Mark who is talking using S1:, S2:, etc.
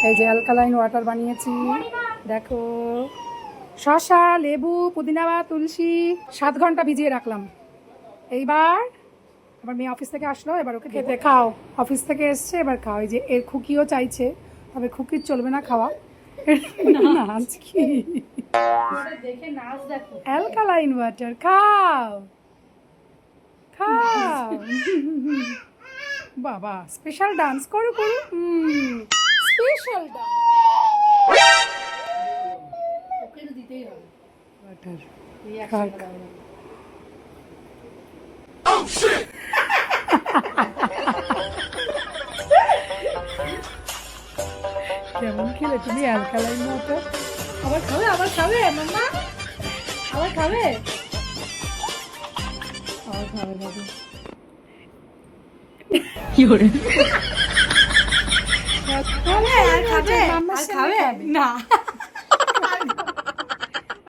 S1: এই যে alkaline water বানিয়েছি, দেখো। শসা, লেবু, পুদিনা বা তুলসী 7 ঘন্টা ভিজিয়ে রাখলাম। এইবার আমার মেয়ে অফিস থেকে আসলো, এবার ওকে খেতে খাও। অফিস থেকে এসছে, এবার খাও। এই যে এর খুকিও চাইছে, তবে খুকির চলবে না খাওয়া। নাচ কি
S2: দেখে নাচ দেখো।
S1: অ্যালকালাইন ওয়াটার খাও খাও। বাবা স্পেশাল ডান্স করো করো, স্পেশাল ডান্স।
S2: ওকে তো দিতেই হবে।
S1: ওয়াটার
S2: তুই একসাথে দাও না।
S1: কেমন খেলে তুমি অ্যালকালাইন ওয়াটার?
S2: আবার খাবে, আবার খাবে মাম্মা, আবার খাবে।
S1: আবার খাবে বাবু।
S2: কি করে
S1: খাবে আর খাবে
S2: আর খাবে না।